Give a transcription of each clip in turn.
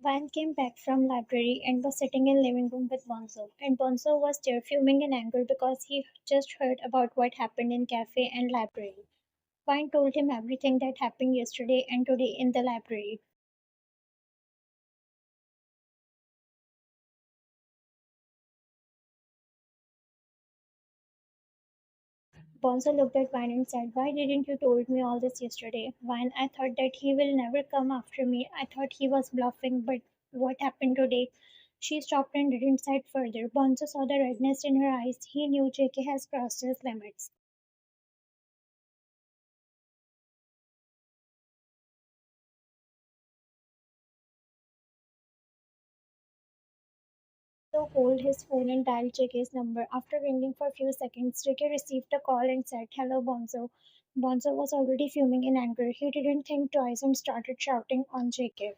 Van came back from library and was sitting in living room with Bonzo. And Bonzo was there fuming in anger because he just heard about what happened in cafe and library. Vine told him everything that happened yesterday and today in the library. Bonzo looked at Vine and said, "Why didn't you told me all this yesterday? Vine, I thought that he will never come after me. I thought he was bluffing, but what happened today?" She stopped and didn't say it further. Bonzo saw the redness in her eyes. He knew JK has crossed his limits. So called his phone and dialed JK's number. After ringing for a few seconds, JK received a call and said, "Hello, Bonzo." Bonzo was already fuming in anger. He didn't think twice and started shouting on JK.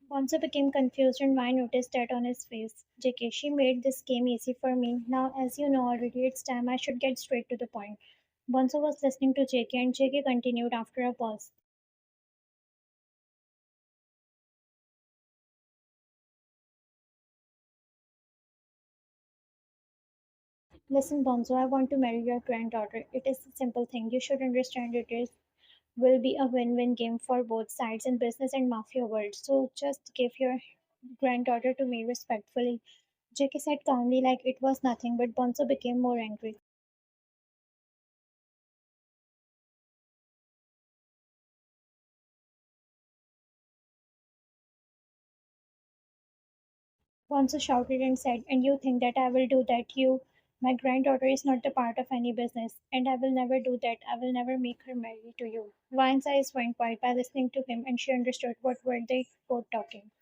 Bonzo became confused and Vine noticed that on his face. JK, she made this game easy for me. Now, as you know already, it's time I should get straight to the point. Bonzo was listening to JK and JK continued after a pause. Listen, Bonzo, I want to marry your granddaughter. It is a simple thing. You should understand it is will be a win-win game for both sides in business and mafia world. So just give your granddaughter to me respectfully. JK said calmly like it was nothing, but Bonzo became more angry. Bonzo shouted and said, "And you think that I will do that? My granddaughter is not the part of any business, and I will never do that. I will never make her marry to you." Vine's eyes went wide by listening to him, and she understood what were they both talking.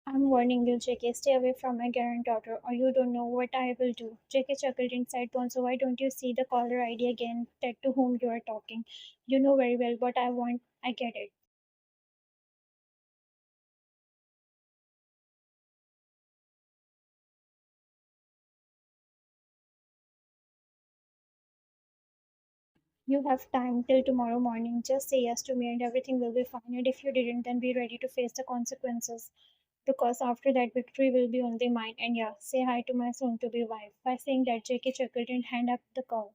"I'm warning you, JK, stay away from my granddaughter, or you don't know what I will do." JK chuckled inside Bonzo. "Why don't you see the caller ID again, that to whom you are talking? You know very well what I want. I get it. You have time till tomorrow morning. Just say yes to me and everything will be fine. And if you didn't, then be ready to face the consequences. Because after that, victory will be only mine. And yeah, say hi to my soon to be wife." By saying that, JK chuckled and hung up the call.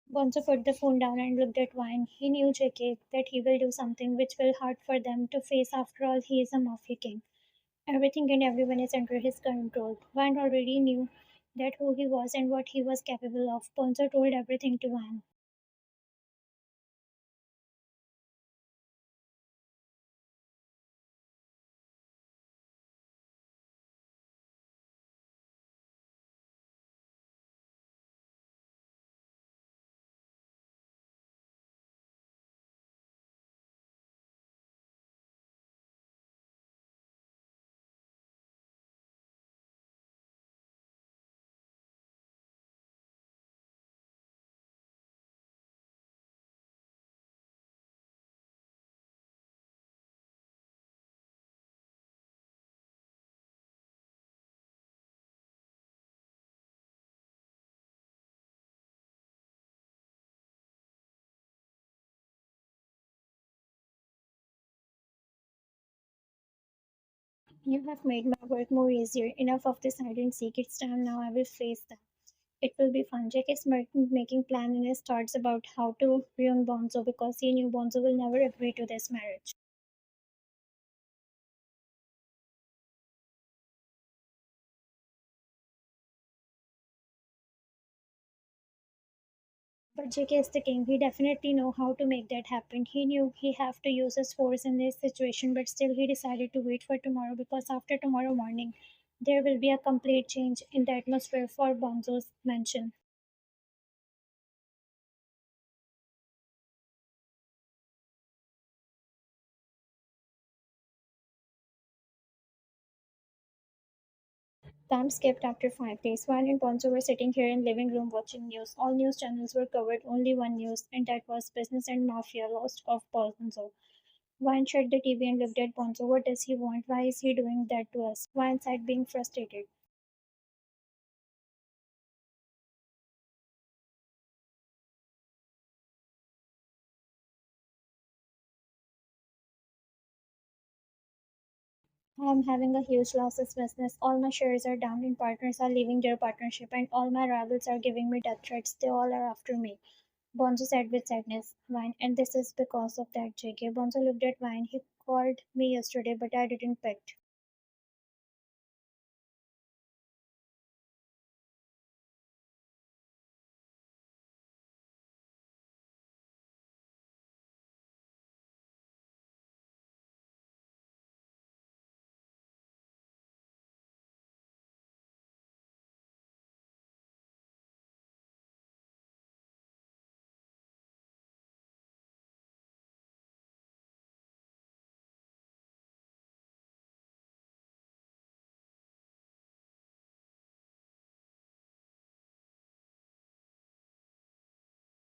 Bonzo put the phone down and looked at Wine. He knew JK that he will do something which will hard for them to face. After all, he is a mafia king. Everything and everyone is under his control. Van already knew that who he was and what he was capable of. Bonzo told everything to Van. You have made my work more easier. Enough of this hide and seek. It's time now I will face them. It will be fun. Jack is making plan in his thoughts about how to ruin Bonzo because he knew Bonzo will never agree to this marriage. But JK is the king. He definitely know how to make that happen. He knew he have to use his force in this situation, but still he decided to wait for tomorrow because after tomorrow morning, there will be a complete change in the atmosphere for Bonzo's mansion. Time skipped after 5 days. Juan and Bonzo were sitting here in living room watching news. All news channels were covered, only one news, and that was business and mafia lost of Bonzo. Juan shut the TV and looked at Bonzo. What does he want? Why is he doing that to us? Juan said, being frustrated. I am having a huge losses business. All my shares are down and partners are leaving their partnership and all my rivals are giving me death threats. They all are after me. Bonzo said with sadness. Wine, and this is because of that, JK. Bonzo looked at Wine. He called me yesterday, but I didn't pick.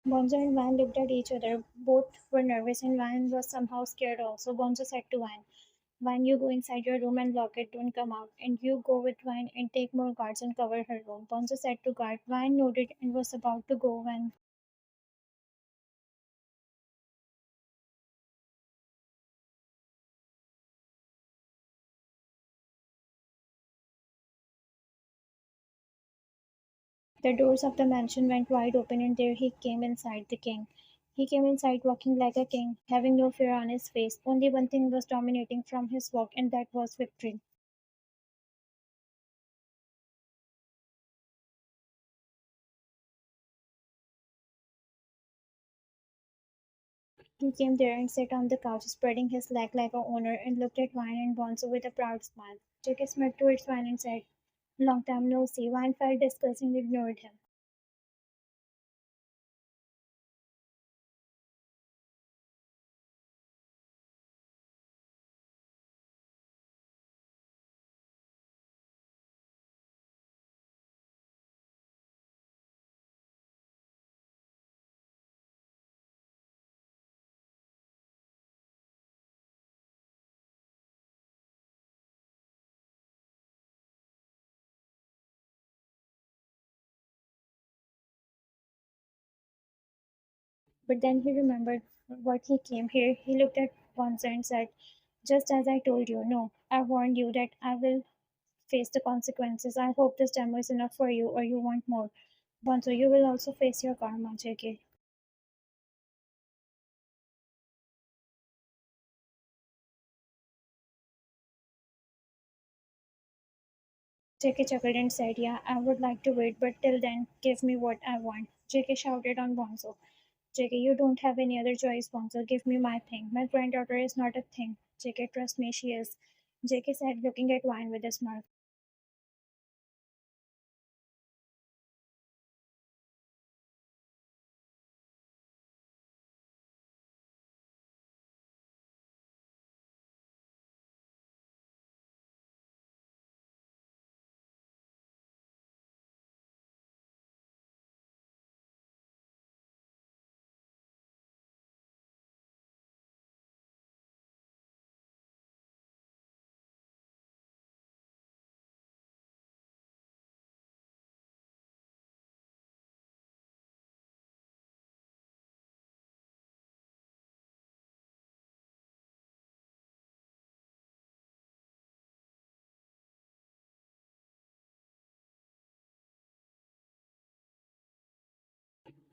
Bonzo and Van looked at each other. Both were nervous, and Van was somehow scared also. Bonzo said to Van, Van, you go inside your room and lock it, don't come out. And you go with Van and take more guards and cover her room. Bonzo said to guard. Van nodded and was about to go when the doors of the mansion went wide open, and there he came inside the king. He came inside walking like a king, having no fear on his face. Only one thing was dominating from his walk, and that was victory. He came there and sat on the couch, spreading his leg like a owner, and looked at Wine and Bonzo with a proud smile. Took a smirk towards Wine and said, long time no see. Wine felt disgusting and ignored him. But then he remembered what he came here. He looked at Bonzo and said, just as I told you, no, I warned you that I will face the consequences. I hope this demo is enough for you or you want more. Bonzo, you will also face your karma, JK. JK chuckled and said, yeah, I would like to wait, but till then, give me what I want. JK shouted on Bonzo. JK, you don't have any other choice, Bonzo. Give me my thing. My granddaughter is not a thing. JK, trust me, she is. JK said, looking at Wine with a smirk.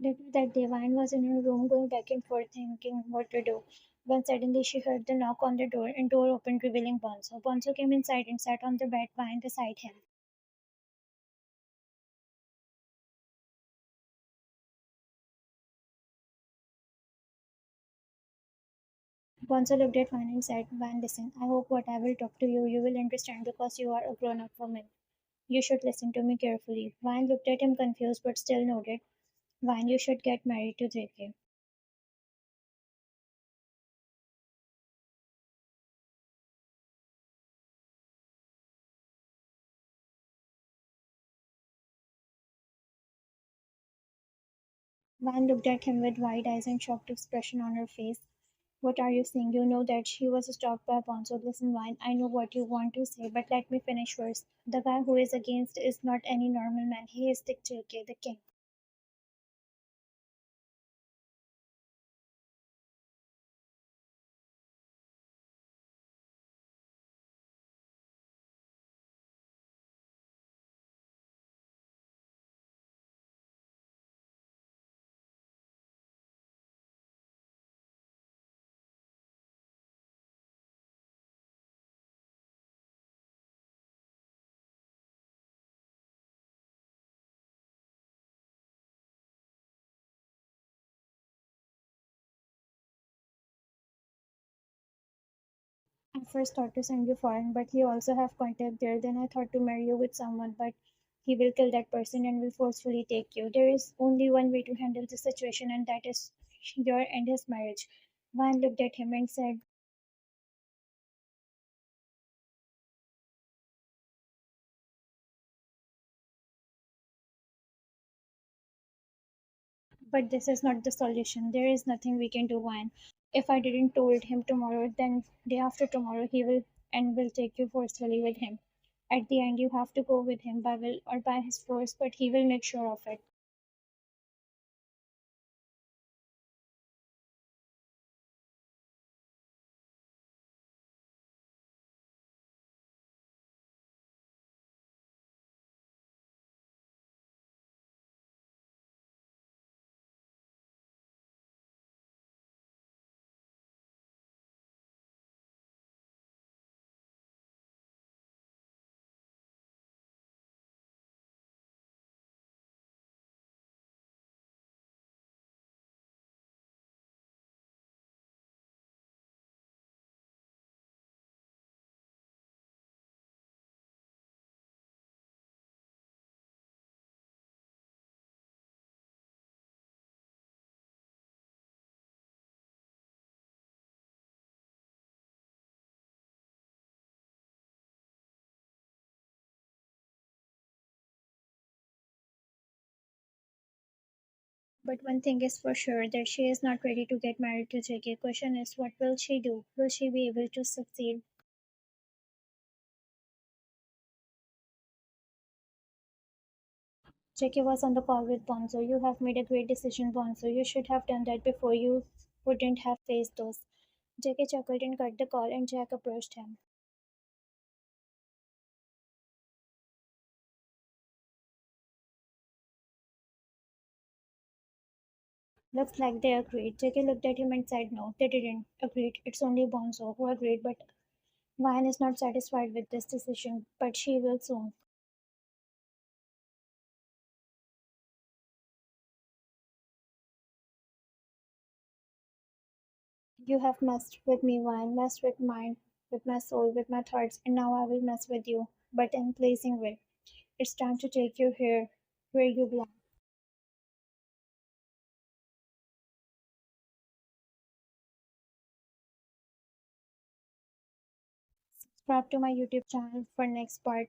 Later that day, Vine was in her room going back and forth thinking what to do. When suddenly she heard the knock on the door and door opened revealing Bonzo. Bonzo came inside and sat on the bed, Vine beside him. Bonzo looked at Vine and said, Vine, listen, I hope what I will talk to you, you will understand because you are a grown up woman. You should listen to me carefully. Vine looked at him confused but still nodded. Vine, you should get married to JK. Vine looked at him with wide eyes and shocked expression on her face. What are you saying? You know that she was stopped by Bonzo. Listen, Vine, I know what you want to say, but let me finish first. The guy who is against is not any normal man. He is the JK, the king. I first thought to send you foreign, but he also have contact there. Then I thought to marry you with someone, but he will kill that person and will forcefully take you. There is only one way to handle the situation, and that is your and his marriage. Van looked at him and said, but this is not the solution. There is nothing we can do, Van. If I didn't told him tomorrow, then day after tomorrow he will and will take you forcefully with him. At the end, you have to go with him by will or by his force, but he will make sure of it. But one thing is for sure that she is not ready to get married to JK. Question is, what will she do? Will she be able to succeed? JK was on the call with Bonzo. You have made a great decision, Bonzo. You should have done that before. You wouldn't have faced those. JK chuckled and cut the call, and Jack approached him. Looks like they agreed. JK looked at him and said, no, they didn't. Agreed. It's only Bonzo who agreed, but Ryan is not satisfied with this decision, but she will soon. You have messed with me, Ryan, messed with mine, with my soul, with my thoughts, and now I will mess with you, but in a pleasing way. It's time to take you here, where you belong. Subscribe to my YouTube channel for next part.